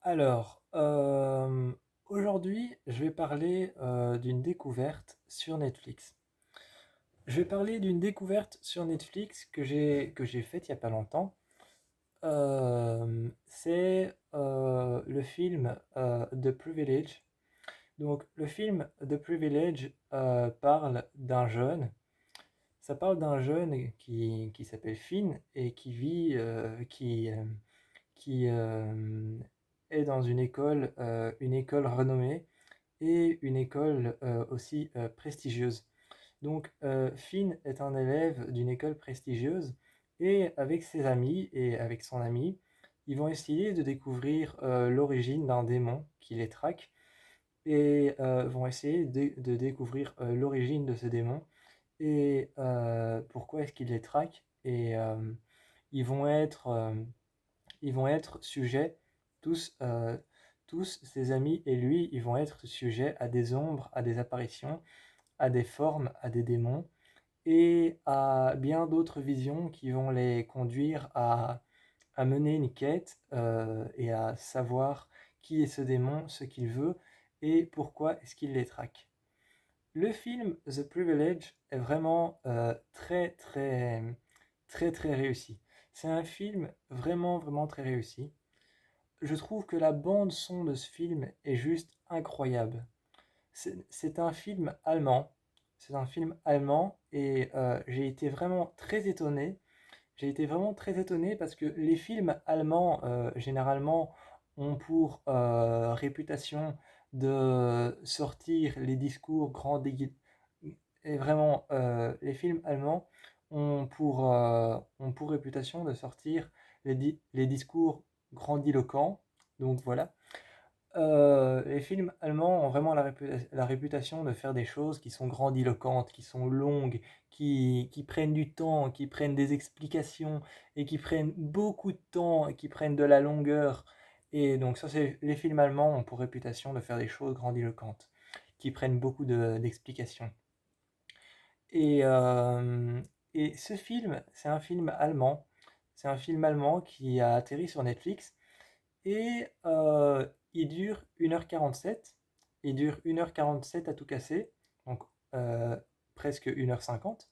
Alors, aujourd'hui, je vais parler d'une découverte sur Netflix. Je vais parler d'une découverte sur Netflix que j'ai faite il n'y a pas longtemps. C'est le film The Privilege. Donc, le film The Privilege parle d'un jeune. Ça parle d'un jeune qui s'appelle Finn et qui est dans une école renommée et une école aussi prestigieuse. Donc Finn est un élève d'une école prestigieuse et avec ses amis et avec son ami, ils vont essayer de découvrir l'origine d'un démon qui les traque et vont essayer de découvrir l'origine de ce démon et pourquoi est-ce qu'il les traque et ils vont être ils vont être sujets, tous, tous ses amis et lui, ils vont être sujets à des ombres, à des apparitions, à des formes, à des démons, et à bien d'autres visions qui vont les conduire à mener une quête et à savoir qui est ce démon, ce qu'il veut, et pourquoi est-ce qu'il les traque. Le film The Privilege est vraiment très réussi. C'est un film vraiment vraiment très réussi. Je trouve que la bande son de ce film est juste incroyable. C'est un film allemand. C'est un film allemand et j'ai été vraiment très étonné. J'ai été vraiment très étonné parce que les films allemands, généralement, ont pour réputation de sortir les discours et vraiment, les films allemands ont pour réputation de sortir les discours grandiloquents. Donc voilà. Les films allemands ont vraiment la réputation de faire des choses qui sont grandiloquentes, qui sont longues, qui prennent du temps, qui prennent des explications et qui prennent beaucoup de temps et qui prennent de la longueur. Et donc ça, c'est les films allemands ont pour réputation de faire des choses grandiloquentes, qui prennent beaucoup d'explications. Et, euh, et ce film, c'est un film allemand. C'est un film allemand qui a atterri sur Netflix et il dure 1h47. Il dure 1h47 à tout casser, donc euh, presque 1h50.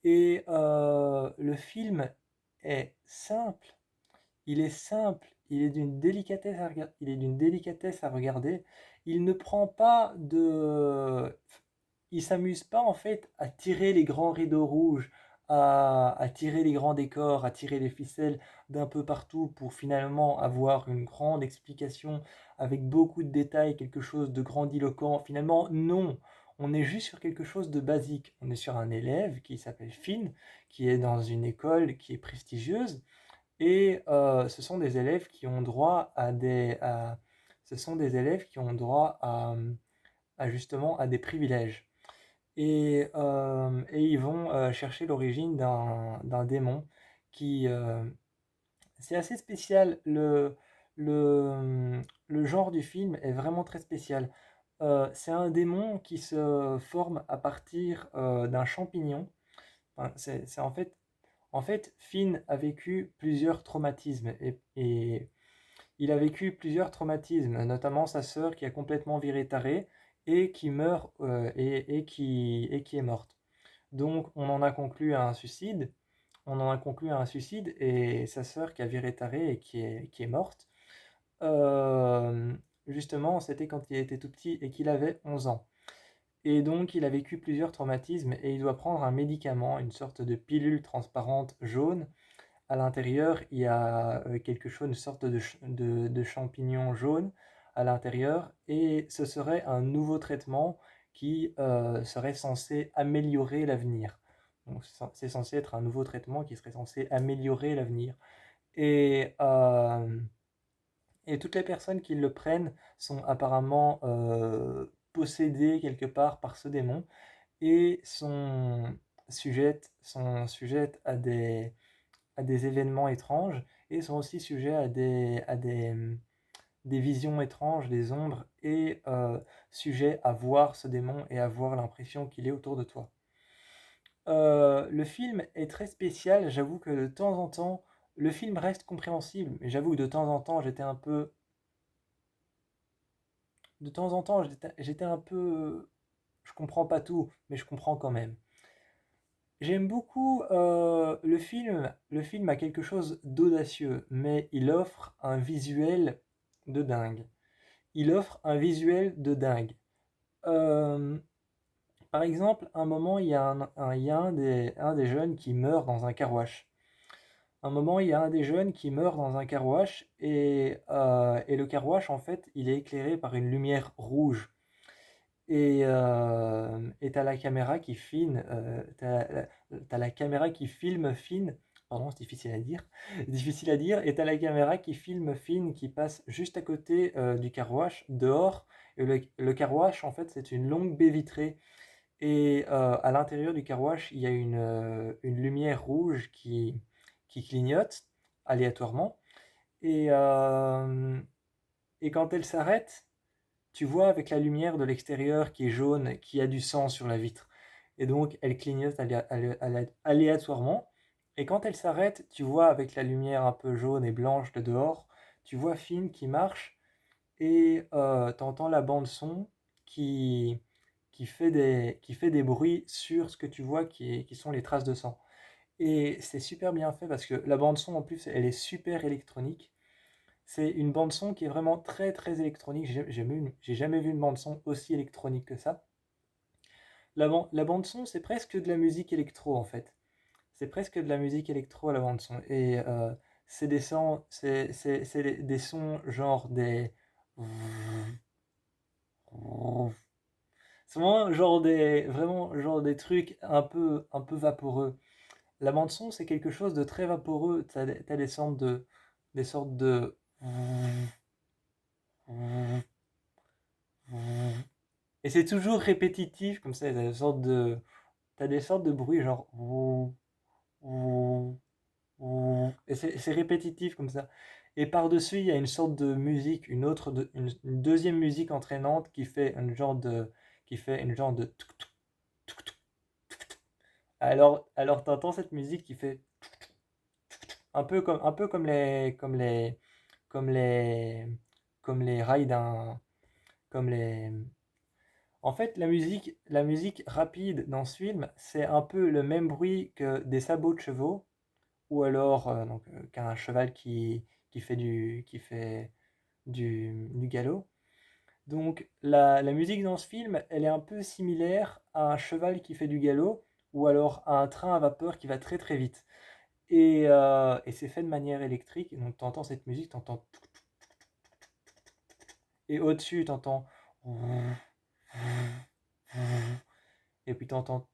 Et le film est simple, il est d'une délicatesse il est d'une délicatesse à regarder. Il ne prend pas de... Il s'amuse pas en fait à tirer les grands rideaux rouges, à tirer les grands décors, à tirer les ficelles d'un peu partout pour finalement avoir une grande explication avec beaucoup de détails, quelque chose de grandiloquent. Finalement, non. On est juste sur quelque chose de basique. On est sur un élève qui s'appelle Finn, qui est dans une école qui est prestigieuse et ce sont des élèves qui ont droit ce sont des élèves qui ont droit à justement à des privilèges. Et ils vont chercher l'origine d'un démon qui... c'est assez spécial. Le genre du film est vraiment très spécial. C'est un démon qui se forme à partir d'un champignon. Enfin, en fait, Finn a vécu plusieurs traumatismes et il a vécu plusieurs traumatismes, notamment sa sœur qui a complètement viré taré et qui meurt et qui est morte. Donc on en a conclu à un suicide, on en a conclu à un suicide et sa sœur qui a viré taré et qui est morte. Euh, Justement, c'était quand il était tout petit et qu'il avait 11 ans. Et donc, il a vécu plusieurs traumatismes et il doit prendre un médicament, une sorte de pilule transparente jaune. À l'intérieur, il y a quelque chose, une sorte de champignon jaune à l'intérieur et ce serait un nouveau traitement qui serait censé améliorer l'avenir. Donc, c'est censé être un nouveau traitement qui serait censé améliorer l'avenir. Et, euh, et toutes les personnes qui le prennent sont apparemment possédées quelque part par ce démon et sont sujettes à des événements étranges et sont aussi sujets des visions étranges, des ombres et sujets à voir ce démon et à voir l'impression qu'il est autour de toi. Le film est très spécial, j'avoue que de temps en temps, le film reste compréhensible, mais j'avoue que de temps en temps, j'étais un peu de temps en temps, j'étais un peu... Je comprends pas tout, mais je comprends quand même. J'aime beaucoup le film. Le film a quelque chose d'audacieux, mais il offre un visuel de dingue. Il offre un visuel de dingue. Euh, Par exemple, un moment, il y a il y a un des jeunes qui meurt dans un car wash. Un moment, il y a un des jeunes qui meurt dans un car wash et le car wash, en fait, il est éclairé par une lumière rouge. Et t'as la caméra qui filme, t'as la caméra qui filme Finn, pardon, c'est difficile à dire, difficile à dire, et t'as la caméra qui filme Finn qui passe juste à côté du car wash, dehors. Et le car wash, en fait, c'est une longue baie vitrée. Et à l'intérieur du car wash, il y a une lumière rouge qui clignote aléatoirement. Et, euh, et quand elle s'arrête, tu vois avec la lumière de l'extérieur qui est jaune, qu'il y a du sang sur la vitre. Et donc, elle clignote aléatoirement. Et quand elle s'arrête, tu vois avec la lumière un peu jaune et blanche de dehors, tu vois Finn qui marche et t'entends la bande son qui, qui fait des bruits sur ce que tu vois qui sont les traces de sang. Et c'est super bien fait parce que la bande son en plus, elle est super électronique. C'est une bande son qui est vraiment très très électronique. J'ai jamais vu une bande son aussi électronique que ça. La bande son, c'est presque de la musique électro en fait. C'est presque de la musique électro à la bande son. Et c'est des sons, c'est des sons genre des... C'est vraiment genre des trucs un peu vaporeux. La bande son, c'est quelque chose de très vaporeux. T'as des sortes de et c'est toujours répétitif, comme ça, t'as des sortes de bruits genre et c'est répétitif comme ça. Et par-dessus, il y a une sorte de musique, une deuxième musique entraînante qui fait une genre de alors t'entends cette musique qui fait un peu comme les, comme les rails comme les, en fait, la musique rapide dans ce film, c'est un peu le même bruit que des sabots de chevaux, ou alors qu'un cheval qui fait du galop. Donc la musique dans ce film, elle est un peu similaire à un cheval qui fait du galop, ou alors à un train à vapeur qui va très très vite. Et c'est fait de manière électrique, et donc tu entends cette musique, et au-dessus, tu entends... Et puis tu entends...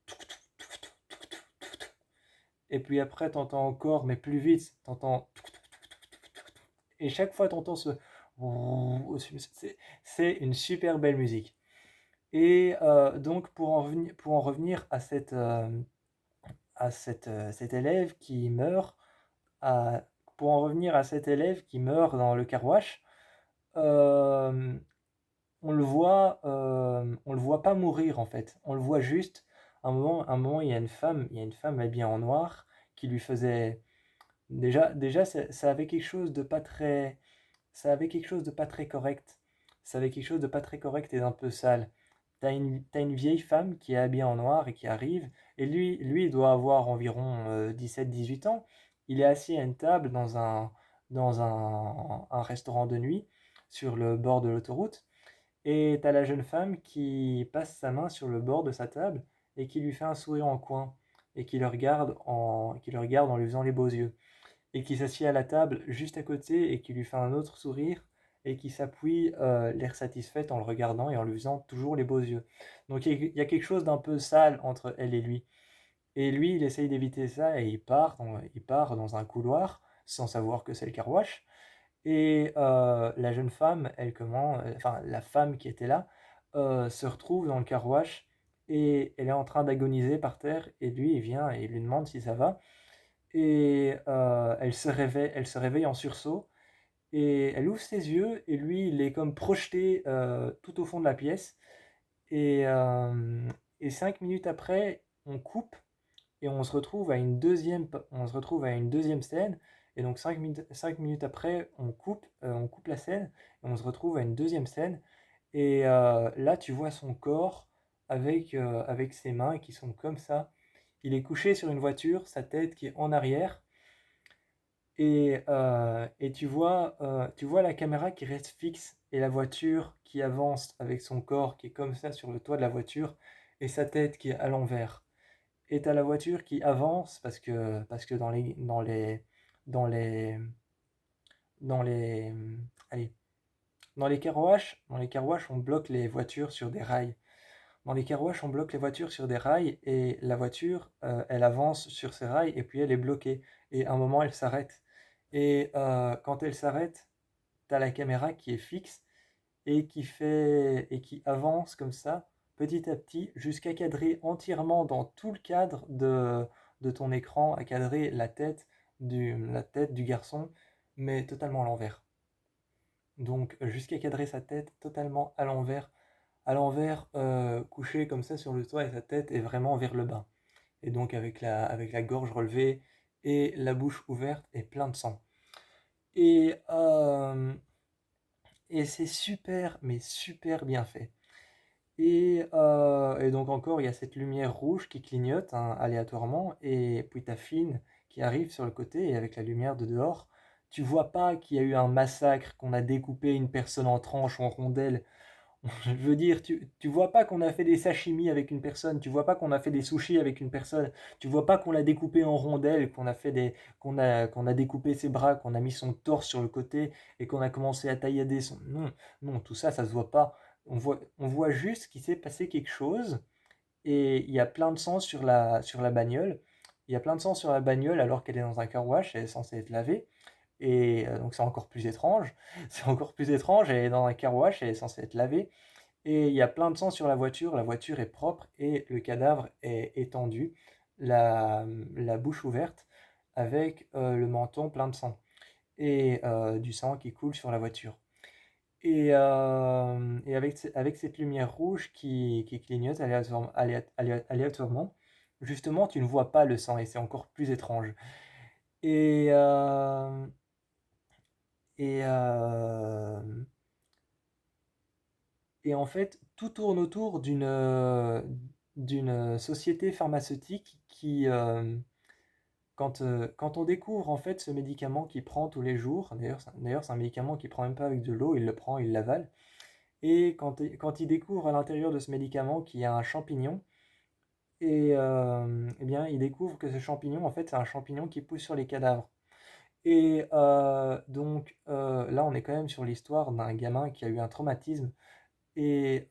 Et puis après, tu entends encore, mais plus vite, tu entends... Et chaque fois, tu entends ce... C'est une super belle musique. Et donc, pour en revenir à cet élève qui meurt, à- pour en revenir à cet élève qui meurt dans le car wash, euh, on le voit pas mourir en fait. On le voit juste. Un moment, il y a une femme habillée en noir qui lui faisait. Déjà, ça avait quelque chose de pas très, ça avait quelque chose de pas très correct. Ça avait quelque chose de pas très correct et d'un peu sale. T'as une vieille femme qui est habillée en noir et qui arrive, et lui, il doit avoir environ 17-18 ans. Il est assis à une table dans un restaurant de nuit sur le bord de l'autoroute. Et t'as la jeune femme qui passe sa main sur le bord de sa table et qui lui fait un sourire en coin et qui le regarde en lui faisant les beaux yeux et qui s'assied à la table juste à côté et qui lui fait un autre sourire et qui s'appuie l'air satisfaite en le regardant et en lui faisant toujours les beaux yeux. Donc il y a quelque chose d'un peu sale entre elle et lui. Et lui, il essaye d'éviter ça et il part dans un couloir sans savoir que c'est le carwash. Et la jeune femme, enfin la femme qui était là, se retrouve dans le car wash et elle est en train d'agoniser par terre. Et lui, il vient et il lui demande si ça va. Et elle se réveille en sursaut et elle ouvre ses yeux et lui, il est comme projeté tout au fond de la pièce. Et, euh, et 5 minutes après, on coupe et on se retrouve à une deuxième scène. Et donc 5 minutes après, on coupe la scène et on se retrouve à une deuxième scène. Et là, tu vois son corps avec ses mains qui sont comme ça. Il est couché sur une voiture, sa tête qui est en arrière. Et tu vois la caméra qui reste fixe et la voiture qui avance avec son corps qui est comme ça sur le toit de la voiture et sa tête qui est à l'envers. Et t'as la voiture qui avance parce que dans les, dans les, allez, dans les carruages, on bloque les voitures sur des rails. Dans les carruages, on bloque les voitures sur des rails et la voiture, elle avance sur ces rails et puis elle est bloquée. Et à un moment, elle s'arrête. Et quand elle s'arrête, tu as la caméra qui est fixe et qui avance comme ça, petit à petit, jusqu'à cadrer entièrement dans tout le cadre de ton écran, à cadrer la tête du garçon, mais totalement à l'envers. Donc jusqu'à cadrer sa tête totalement à l'envers, couché comme ça sur le toit et sa tête est vraiment vers le bas. Et donc avec la gorge relevée et la bouche ouverte et plein de sang. Et, euh, et c'est super, mais super bien fait. Et donc encore, il y a cette lumière rouge qui clignote hein, aléatoirement, et puis ta fine qui arrive sur le côté, et avec la lumière de dehors, tu vois pas qu'il y a eu un massacre, qu'on a découpé une personne en tranches ou en rondelles. Je veux dire, tu vois pas qu'on a fait des sashimi avec une personne, tu vois pas qu'on a fait des sushis avec une personne, tu vois pas qu'on l'a découpé en rondelles, qu'on a découpé ses bras, qu'on a mis son torse sur le côté et qu'on a commencé à taillader son... Non, non, tout ça, ça se voit pas. On voit juste qu'il s'est passé quelque chose et il y a plein de sang sur la bagnole. Il y a plein de sang sur la bagnole alors qu'elle est dans un car wash, elle est censée être lavée. Et donc c'est encore plus étrange. C'est encore plus étrange, elle est dans un car wash, elle est censée être lavée. Et il y a plein de sang sur la voiture est propre et le cadavre est étendu, la bouche ouverte, avec le menton plein de sang et du sang qui coule sur la voiture. Et avec cette lumière rouge qui clignote aléatoirement, justement, tu ne vois pas le sang et c'est encore plus étrange. Et, euh, et, euh, Et en fait, tout tourne autour d'une société pharmaceutique quand on découvre en fait ce médicament qu'il prend tous les jours, d'ailleurs c'est un médicament qu'il prend même pas avec de l'eau, il le prend, il l'avale, et quand il découvre à l'intérieur de ce médicament qu'il y a un champignon, eh bien il découvre que ce champignon, en fait, c'est un champignon qui pousse sur les cadavres. Et là, on est quand même sur l'histoire d'un gamin qui a eu un traumatisme et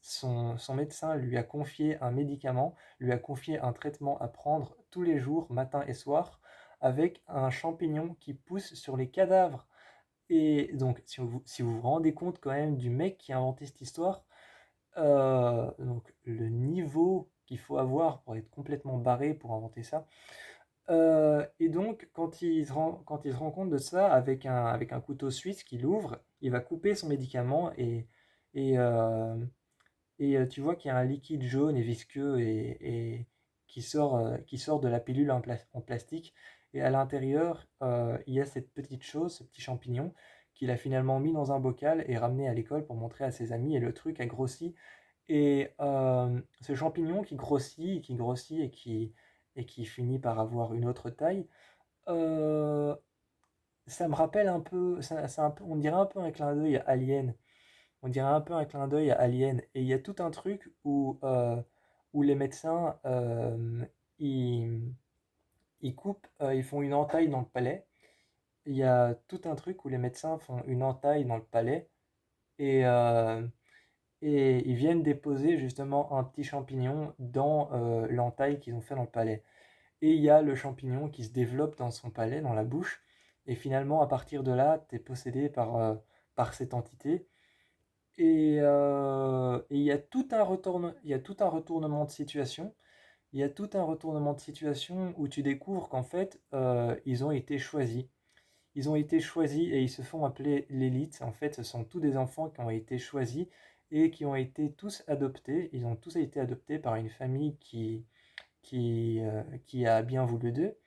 son médecin lui a confié un médicament, lui a confié un traitement à prendre tous les jours, matin et soir, avec un champignon qui pousse sur les cadavres. Et donc, si vous vous rendez compte quand même du mec qui a inventé cette histoire, donc le niveau qu'il faut avoir pour être complètement barré pour inventer ça. Et donc, quand il se rend compte de ça, avec un couteau suisse qu'il ouvre, il va couper son médicament et, euh, tu vois qu'il y a un liquide jaune et visqueux et qui sort de la pilule en plastique. Et à l'intérieur, il y a cette petite chose, ce petit champignon, qu'il a finalement mis dans un bocal et ramené à l'école pour montrer à ses amis. Et le truc a grossi. Et ce champignon qui grossit et qui finit par avoir une autre taille, euh, ça me rappelle un peu, on dirait un peu un clin d'œil à Alien. On dirait un peu un clin d'œil à Alien. Et il y a tout un truc où les médecins, ils, ils font une entaille dans le palais. Il y a tout un truc où les médecins font une entaille dans le palais et, et ils viennent déposer justement un petit champignon dans l'entaille qu'ils ont fait dans le palais. Et il y a le champignon qui se développe dans son palais, dans la bouche. Et finalement, à partir de là, tu es possédé par cette entité. Et il y a il y a tout un retournement de situation. Il y a tout un retournement de situation où tu découvres qu'en fait, ils ont été choisis. Ils ont été choisis et ils se font appeler l'élite. En fait, ce sont tous des enfants qui ont été choisis et qui ont été tous adoptés. Ils ont tous été adoptés par une famille qui a bien voulu d'eux.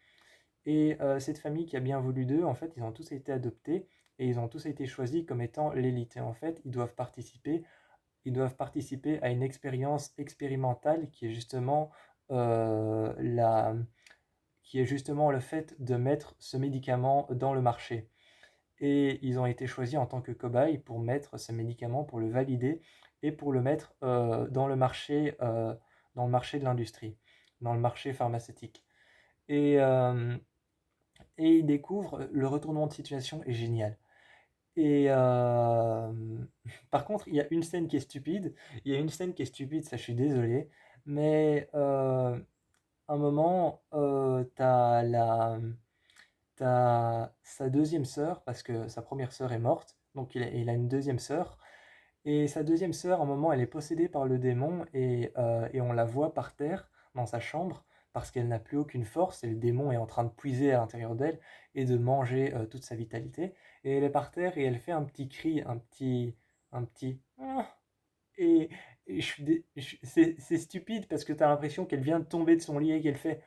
Et cette famille qui a bien voulu d'eux, en fait, ils ont tous été adoptés. et ils ont tous été choisis comme étant l'élite. Et en fait, ils doivent participer à une expérience expérimentale la, qui est justement le fait de mettre ce médicament dans le marché. Et ils ont été choisis en tant que cobayes pour mettre ce médicament, pour le valider et pour le mettre dans le marché de l'industrie, dans le marché pharmaceutique. Et, euh, et ils découvrent le retournement de situation est génial. Et par contre, il y a une scène qui est stupide. Il y a une scène qui est stupide, ça je suis désolé. Mais un moment, t'as sa deuxième sœur, parce que sa première sœur est morte, donc il a une deuxième sœur. Et sa deuxième sœur, à un moment, elle est possédée par le démon et on la voit par terre dans sa chambre parce qu'elle n'a plus aucune force et le démon est en train de puiser à l'intérieur d'elle et de manger toute sa vitalité. Et elle est par terre et elle fait un petit cri, un petit ah et, c'est stupide parce que tu as l'impression qu'elle vient de tomber de son lit et qu'elle fait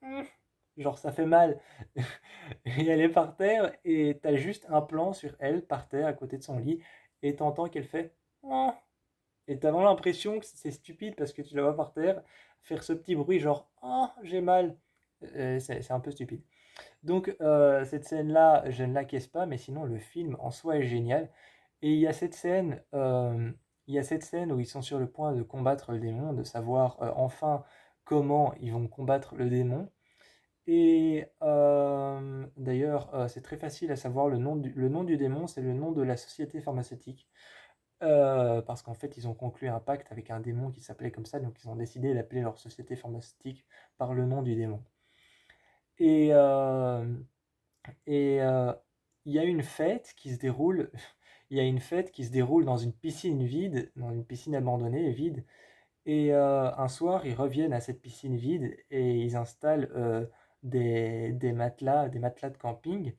ah genre ça fait mal. Et elle est par terre et t'as juste un plan sur elle par terre à côté de son lit et t'entends qu'elle fait ah et t'as vraiment l'impression que c'est stupide parce que tu la vois par terre faire ce petit bruit genre ah j'ai mal. C'est un peu stupide. Donc cette scène-là, je ne l'acquiesce pas, mais sinon le film en soi est génial. Et il y a cette scène où ils sont sur le point de combattre le démon, de savoir enfin comment ils vont combattre le démon. Et d'ailleurs, c'est très facile à savoir le nom du démon, c'est le nom de la société pharmaceutique. Parce qu'en fait, ils ont conclu un pacte avec un démon qui s'appelait comme ça, donc ils ont décidé d'appeler leur société pharmaceutique par le nom du démon. Et et il y a une fête qui se déroule, il y a une fête qui se déroule dans une piscine vide, dans une piscine abandonnée et vide. Et un soir, ils reviennent à cette piscine vide et ils installent des matelas de camping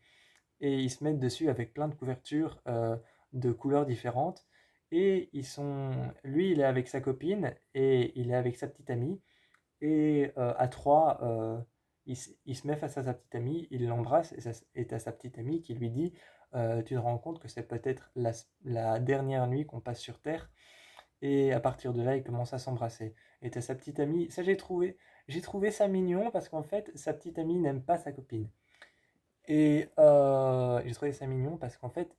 et ils se mettent dessus avec plein de couvertures de couleurs différentes. Et lui, il est avec sa copine et il est avec sa petite amie. Et à trois, il se met face à sa petite amie, il l'embrasse et t'as sa petite amie qui lui dit tu te rends compte que c'est peut-être la dernière nuit qu'on passe sur Terre. Et à partir de là, ils commencent à s'embrasser. Et t'as sa petite amie, ça j'ai trouvé ça mignon parce qu'en fait, sa petite amie n'aime pas sa copine. Et j'ai trouvé ça mignon parce qu'en fait,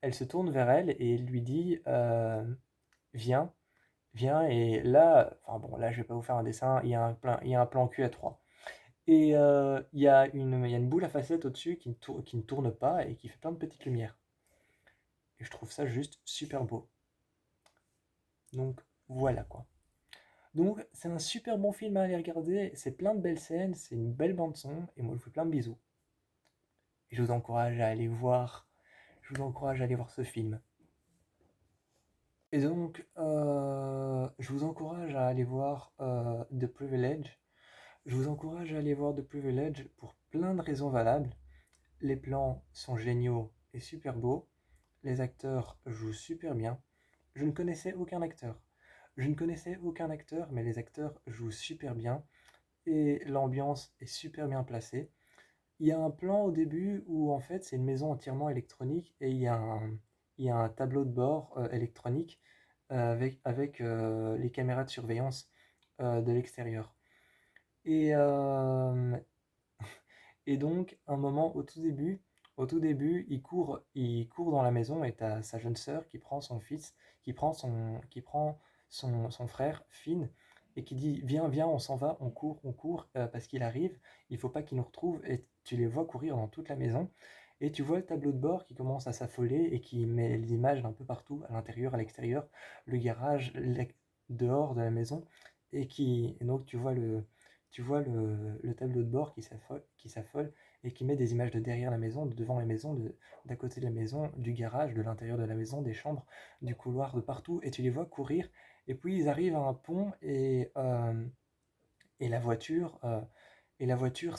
elle se tourne vers elle et il lui dit viens, viens. Et là, enfin bon, là, je vais pas vous faire un dessin, il y a un plan cul à 3. Et il y a une boule à facettes au-dessus qui ne tourne pas et qui fait plein de petites lumières. Et je trouve ça juste super beau. Donc voilà quoi. Donc c'est un super bon film à aller regarder, c'est plein de belles scènes, c'est une belle bande son, et moi je vous fais plein de bisous. Et je vous encourage à aller voir ce film. Et donc je vous encourage à aller voir The Privilege. Je vous encourage à aller voir The Privilege pour plein de raisons valables. Les plans sont géniaux et super beaux. Les acteurs jouent super bien. Je ne connaissais aucun acteur. Je ne connaissais aucun acteur, mais les acteurs jouent super bien et l'ambiance est super bien placée. Il y a un plan au début où en fait c'est une maison entièrement électronique et il y a un tableau de bord électronique avec les caméras de surveillance de l'extérieur. Et, et donc, un moment au tout début, il court dans la maison et t'as sa jeune sœur qui prend son fils, qui prend son frère, Finn, et qui dit, viens, viens, on s'en va, on court, parce qu'il arrive, il faut pas qu'il nous retrouve, et tu les vois courir dans toute la maison, et tu vois le tableau de bord qui commence à s'affoler et qui met l'image d'un peu partout, à l'intérieur, à l'extérieur, le garage, dehors de la maison, et donc tu vois le tableau de bord qui s'affole et qui met des images de derrière la maison, de devant la maison, d'à côté de la maison, du garage, de l'intérieur de la maison, des chambres, du couloir, de partout, et tu les vois courir. Et puis ils arrivent à un pont et la voiture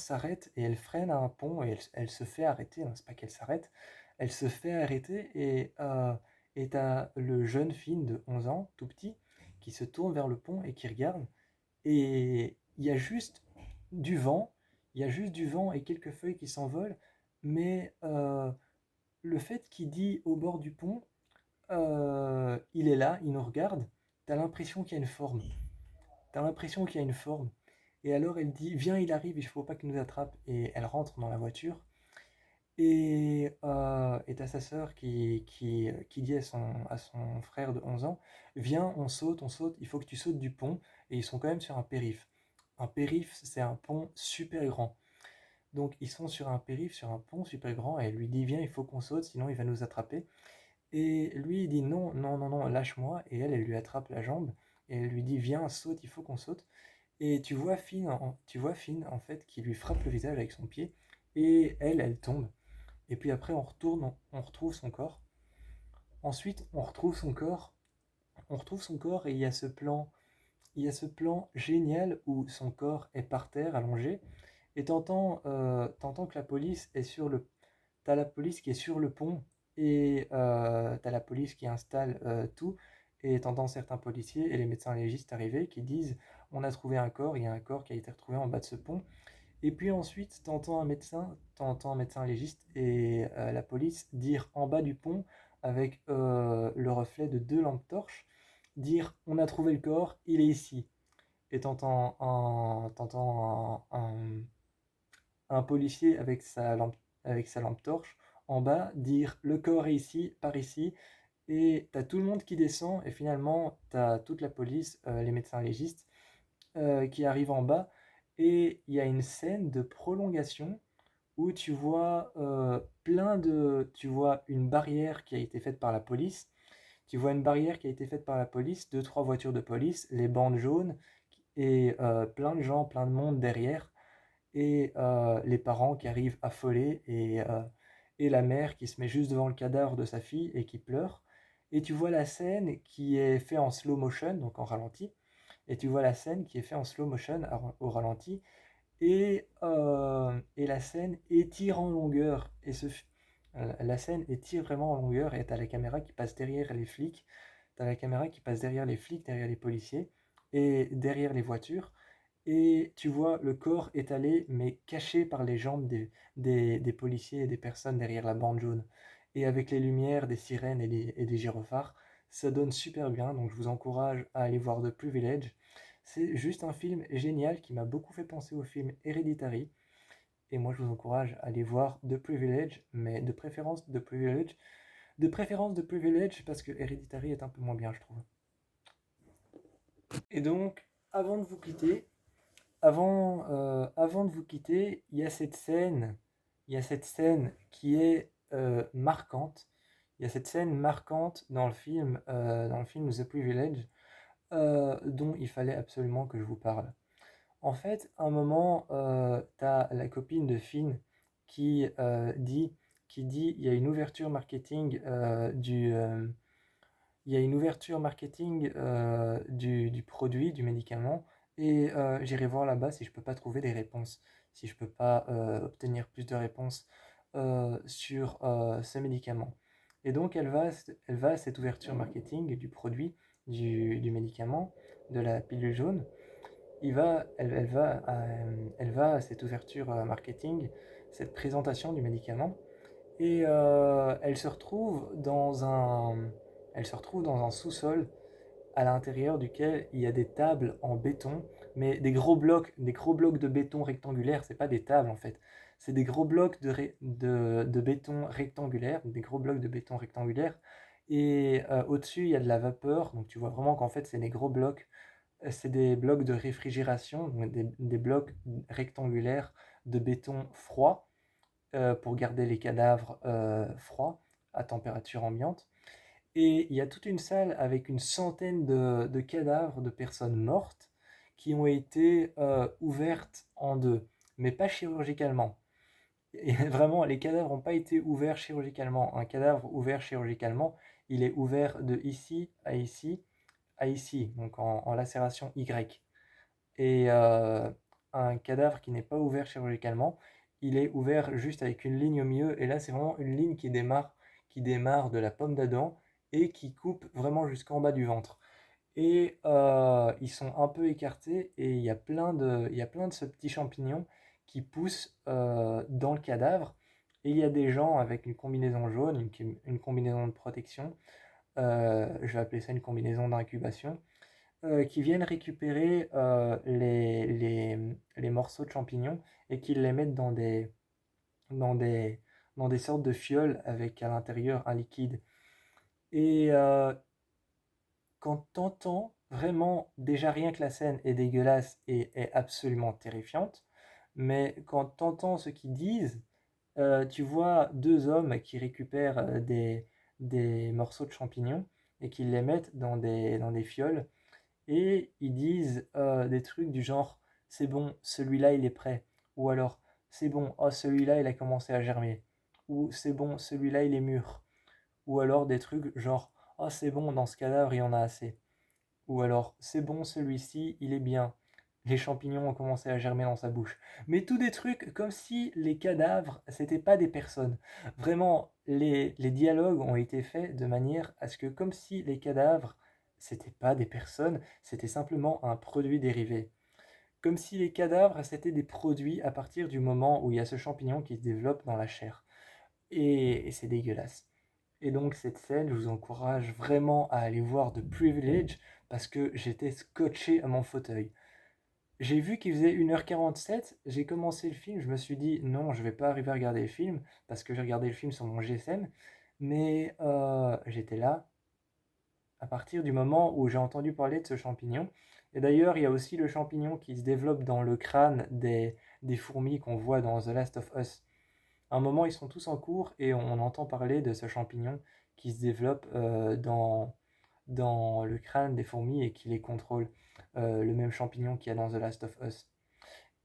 s'arrête et elle freine à un pont et elle se fait arrêter. Non, c'est pas qu'elle s'arrête, elle se fait arrêter et t'as le jeune Finn de 11 ans, tout petit, qui se tourne vers le pont et qui regarde. Et il y a juste du vent, il y a juste du vent et quelques feuilles qui s'envolent, mais le fait qu'il dit au bord du pont, il est là, il nous regarde, t'as l'impression qu'il y a une forme. T'as l'impression qu'il y a une forme. Et alors elle dit, viens, il arrive, il faut pas qu'il nous attrape. Et elle rentre dans la voiture. Et t'as sa sœur qui dit à son frère de 11 ans, viens, on saute, il faut que tu sautes du pont. Et ils sont quand même sur un périph'. Un périph', c'est un pont super grand. Donc ils sont sur un périph', sur un pont super grand, et elle lui dit, viens, il faut qu'on saute, sinon il va nous attraper. Et lui, il dit, non, non, non, non, lâche-moi. Et elle lui attrape la jambe, et elle lui dit, viens, saute, il faut qu'on saute. Et tu vois Finn, en fait, qui lui frappe le visage avec son pied, et elle tombe. Et puis après, on retourne, on retrouve son corps. Ensuite, on retrouve son corps, et il y a ce plan génial où son corps est par terre, allongé, et t'entends que la police est sur le... T'as la police qui est sur le pont, et t'as la police qui installe tout, et t'entends certains policiers et les médecins légistes arriver qui disent on a trouvé un corps, il y a un corps qui a été retrouvé en bas de ce pont. Et puis ensuite, t'entends un médecin légiste et la police dire en bas du pont, avec le reflet de deux lampes torches, dire on a trouvé le corps, il est ici. Et un policier avec sa lampe torche en bas dire le corps est ici, par ici. Et t'as tout le monde qui descend, et finalement t'as toute la police, les médecins légistes, qui arrivent en bas. Et il y a une scène de prolongation où tu vois une barrière qui a été faite par la police. Tu vois une barrière qui a été faite par la police, deux, trois voitures de police, les bandes jaunes, et plein de gens, plein de monde derrière, et les parents qui arrivent affolés, et la mère qui se met juste devant le cadavre de sa fille et qui pleure. Et tu vois la scène qui est faite en slow motion, donc en ralenti, et tu vois la scène qui est faite en slow motion au ralenti, et la scène étire en longueur. La scène étire vraiment en longueur, et t'as la caméra qui passe derrière les flics, t'as la caméra qui passe derrière les flics, derrière les policiers, et derrière les voitures, et tu vois le corps étalé, mais caché par les jambes des policiers et des personnes derrière la bande jaune. Et avec les lumières, des sirènes et des gyrophares, ça donne super bien, donc je vous encourage à aller voir The Privilege. C'est juste un film génial qui m'a beaucoup fait penser au film Hereditary. Et moi, je vous encourage à aller voir The Privilege, mais de préférence The Privilege parce que Hereditary est un peu moins bien, je trouve. Et donc, avant de vous quitter, avant de vous quitter, il y a cette scène qui est marquante. Il y a cette scène marquante dans le film The Privilege, dont il fallait absolument que je vous parle. En fait, à un moment, t'as la copine de Finn qui, euh, dit, qui dit, il y a une ouverture marketing il y a une ouverture marketing du produit, du médicament, et j'irai voir là-bas si je peux pas trouver des réponses, si je peux pas obtenir plus de réponses sur ce médicament. Et donc elle va à cette ouverture marketing du produit, du médicament, de la pilule jaune. Elle va à cette ouverture marketing, cette présentation du médicament, et elle se retrouve dans un sous-sol à l'intérieur duquel il y a des tables en béton, mais des gros blocs de béton rectangulaires. C'est pas des tables en fait, c'est des gros blocs de béton rectangulaire, des gros blocs de béton rectangulaires. Et au-dessus, il y a de la vapeur, donc tu vois vraiment qu'en fait, c'est des blocs de réfrigération, donc des blocs rectangulaires de béton froid pour garder les cadavres froids à température ambiante. Et il y a toute une salle avec une centaine de cadavres de personnes mortes qui ont été ouvertes en deux, mais pas chirurgicalement. Et vraiment, les cadavres n'ont pas été ouverts chirurgicalement. Un cadavre ouvert chirurgicalement, il est ouvert de ici à ici à ici, donc en lacération Y. Et un cadavre qui n'est pas ouvert chirurgicalement, il est ouvert juste avec une ligne au milieu. Et là, c'est vraiment une ligne qui démarre de la pomme d'Adam et qui coupe vraiment jusqu'en bas du ventre. Et ils sont un peu écartés, et il y a plein de ce petit champignon qui pousse dans le cadavre. Et il y a des gens avec une combinaison jaune, une combinaison de protection, je vais appeler ça une combinaison d'incubation, qui viennent récupérer les morceaux de champignons et qui les mettent dans des, dans des sortes de fioles avec à l'intérieur un liquide. Et quand t'entends vraiment, déjà rien que la scène est dégueulasse et est absolument terrifiante, mais quand t'entends ce qu'ils disent, tu vois deux hommes qui récupèrent des morceaux de champignons et qui les mettent dans des fioles et ils disent des trucs du genre c'est bon, celui-là il est prêt, ou alors c'est bon, oh celui-là il a commencé à germer, ou c'est bon, celui-là il est mûr, ou alors des trucs genre oh c'est bon, dans ce cadavre il y en a assez. Ou alors, c'est bon, celui-ci, il est bien. Les champignons ont commencé à germer dans sa bouche. Mais tous des trucs comme si les cadavres, c'était pas des personnes. Vraiment, les dialogues ont été faits de manière à ce que, comme si les cadavres, c'était pas des personnes, c'était simplement un produit dérivé. Comme si les cadavres, c'était des produits à partir du moment où il y a ce champignon qui se développe dans la chair. Et c'est dégueulasse. Et donc cette scène, je vous encourage vraiment à aller voir The Privilege parce que j'étais scotché à mon fauteuil. J'ai vu qu'il faisait 1h47, j'ai commencé le film, je me suis dit non, je vais pas arriver à regarder le film parce que j'ai regardé le film sur mon GSM, mais j'étais là à partir du moment où j'ai entendu parler de ce champignon. Et d'ailleurs, il y a aussi le champignon qui se développe dans le crâne des fourmis qu'on voit dans The Last of Us. À un moment, ils sont tous en cours et on entend parler de ce champignon qui se développe dans le crâne des fourmis et qui les contrôle. Le même champignon qu'il y a dans The Last of Us.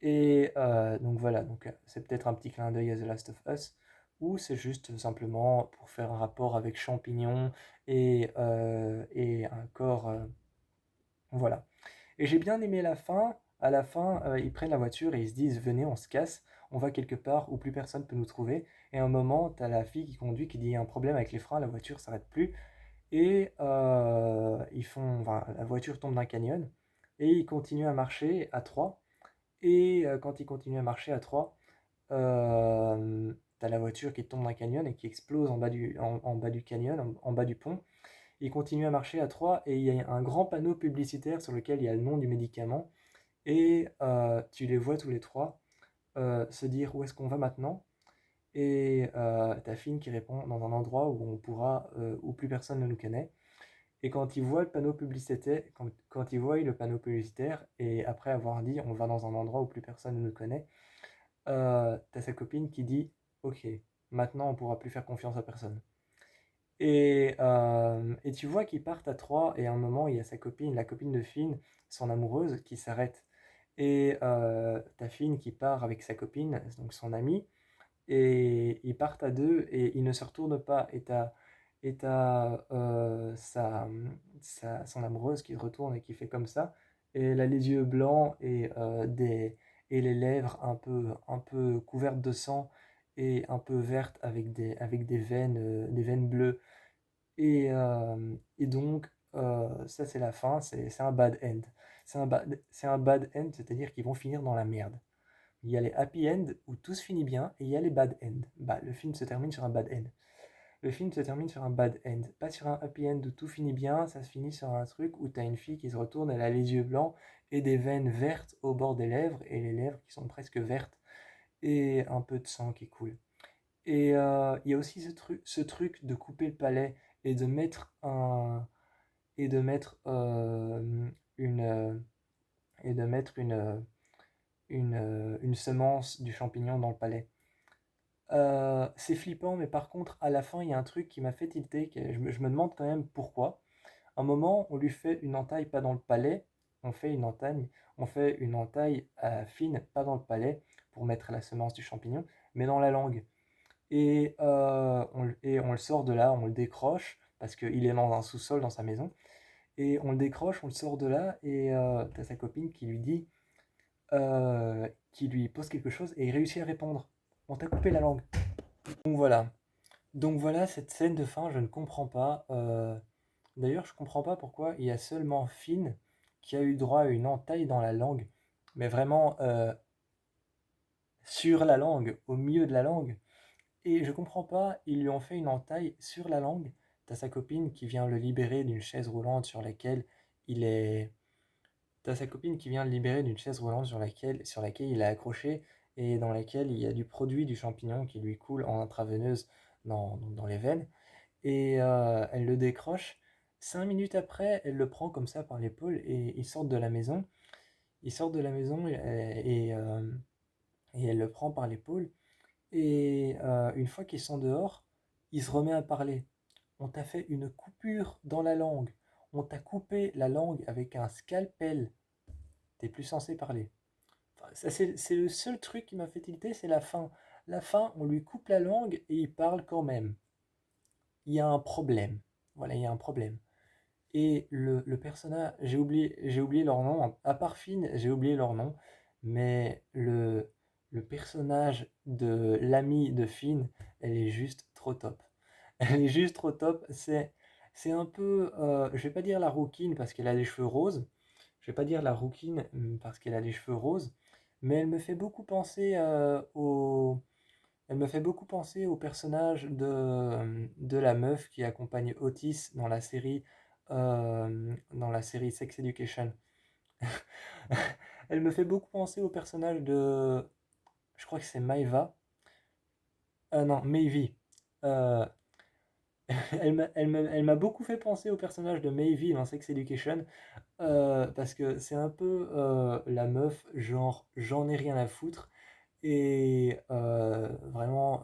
Et donc voilà, donc c'est peut-être un petit clin d'œil à The Last of Us, ou c'est juste simplement pour faire un rapport avec champignons et un corps. Voilà. Et j'ai bien aimé la fin. À la fin, ils prennent la voiture et ils se disent, venez, on se casse, on va quelque part où plus personne peut nous trouver. Et à un moment, t'as la fille qui conduit qui dit, il y a un problème avec les freins, la voiture s'arrête plus. Et enfin, la voiture tombe d'un canyon. Et ils continuent à marcher à trois. Et quand ils continuent à marcher à trois, t'as la voiture qui tombe d'un canyon et qui explose en bas du canyon, en bas du pont. Ils continuent à marcher à trois et il y a un grand panneau publicitaire sur lequel il y a le nom du médicament. Et tu les vois tous les trois se dire où est-ce qu'on va maintenant. Et ta fille qui répond dans un endroit où on pourra, où plus personne ne nous connaît. Et quand ils voient le panneau publicitaire, quand ils voient le panneau publicitaire, et après avoir dit on va dans un endroit où plus personne ne nous connaît, t'as sa copine qui dit ok, maintenant on pourra plus faire confiance à personne. Et tu vois qu'ils partent à trois, et à un moment, il y a sa copine, la copine de Finn, son amoureuse, qui s'arrête. Et ta Finn qui part avec sa copine, donc son amie, et ils partent à deux, et ils ne se retournent pas. Et t'as son amoureuse qui se retourne et qui fait comme ça, et elle a les yeux blancs et les lèvres un peu couvertes de sang, et un peu vertes avec des veines bleues. Et donc, ça c'est la fin, c'est un bad end. C'est un bad end, c'est-à-dire qu'ils vont finir dans la merde. Il y a les happy end où tout se finit bien, et il y a les bad end. Bah, le film se termine sur un bad end. Le film se termine sur un bad end. Pas sur un happy end où tout finit bien, ça se finit sur un truc où t'as une fille qui se retourne, elle a les yeux blancs et des veines vertes au bord des lèvres, et les lèvres qui sont presque vertes, et un peu de sang qui coule. Et il y a aussi ce truc de couper le palais et de mettre un et de mettre une et de mettre une semence du champignon dans le palais. C'est flippant, mais par contre, à la fin, il y a un truc qui m'a fait tilter, je me demande quand même pourquoi. À un moment, on lui fait une entaille pas dans le palais, on fait une entaille fine pas dans le palais pour mettre la semence du champignon, mais dans la langue. Et on le sort de là, on le décroche, parce qu'il est dans un sous-sol dans sa maison. Et on le décroche, on le sort de là, et t'as sa copine qui lui dit, qui lui pose quelque chose, et il réussit à répondre. On t'a coupé la langue. Donc voilà. Donc voilà, cette scène de fin, je ne comprends pas. D'ailleurs, je comprends pas pourquoi il y a seulement Finn qui a eu droit à une entaille dans la langue, mais vraiment sur la langue, au milieu de la langue. Et je comprends pas, ils lui ont fait une entaille sur la langue. T'as sa copine qui vient le libérer d'une chaise roulante sur laquelle il est... T'as sa copine qui vient le libérer d'une chaise roulante sur laquelle il est accroché et dans laquelle il y a du produit du champignon qui lui coule en intraveineuse dans les veines. Et elle le décroche. 5 minutes après, elle le prend comme ça par l'épaule et ils sortent de la maison. Ils sortent de la maison et elle le prend par l'épaule. Et une fois qu'ils sont dehors, il se remet à parler. On t'a fait une coupure dans la langue. On t'a coupé la langue avec un scalpel. T'es plus censé parler. Enfin, ça, c'est le seul truc qui m'a fait tilter, c'est la fin. La fin, on lui coupe la langue et il parle quand même. Il y a un problème. Voilà, il y a un problème. Et le personnage, j'ai oublié leur nom, à part Finn, j'ai oublié leur nom, mais le personnage de l'ami de Finn, elle est juste trop top. Elle est juste trop top. C'est un peu, je vais pas dire la rouquine parce qu'elle a les cheveux roses, je vais pas dire la rouquine parce qu'elle a les cheveux roses, mais elle me fait beaucoup penser au personnage de la meuf qui accompagne Otis dans la série Sex Education. Elle me fait beaucoup penser au personnage de, je crois que c'est Maeva, non, Maevie. Euh, elle m'a beaucoup fait penser au personnage de Maevie dans Sex Education, parce que c'est un peu la meuf, genre, j'en ai rien à foutre. Et vraiment,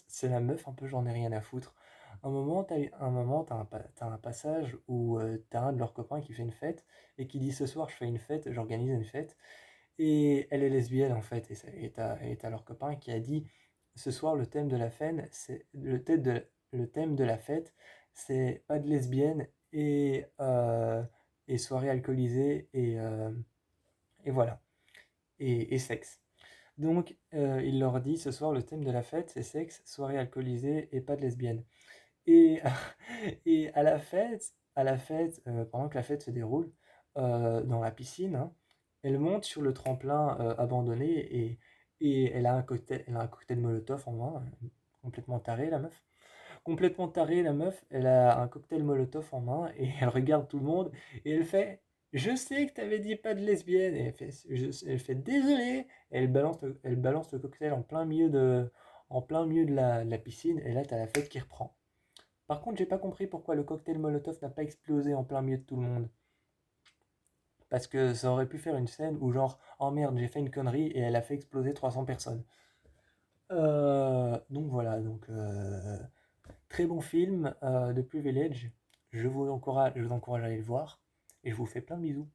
c'est la meuf un peu j'en ai rien à foutre. T'as un passage où t'as un de leurs copains qui fait une fête et qui dit ce soir je fais une fête, j'organise une fête. Et elle est lesbienne en fait. Et t'as leur copain qui a dit ce soir le thème de la fête, le thème de la fête, c'est pas de lesbienne et soirée alcoolisée et voilà. Et sexe. Donc, il leur dit ce soir le thème de la fête, c'est sexe, soirée alcoolisée et pas de lesbienne. Et, et à la fête, pendant que la fête se déroule, dans la piscine, hein, elle monte sur le tremplin abandonné et elle a un cocktail Molotov en main, complètement tarée la meuf. Complètement tarée la meuf, elle a un cocktail Molotov en main et elle regarde tout le monde et elle fait je sais que t'avais dit pas de lesbienne. Et elle fait désolé. Et elle balance le cocktail en plein milieu de la piscine et là t'as la fête qui reprend. Par contre, j'ai pas compris pourquoi le cocktail Molotov n'a pas explosé en plein milieu de tout le monde. Parce que ça aurait pu faire une scène où genre, oh merde, j'ai fait une connerie et elle a fait exploser 300 personnes. Donc voilà, très bon film de Privilege. Je vous encourage à aller le voir et je vous fais plein de bisous.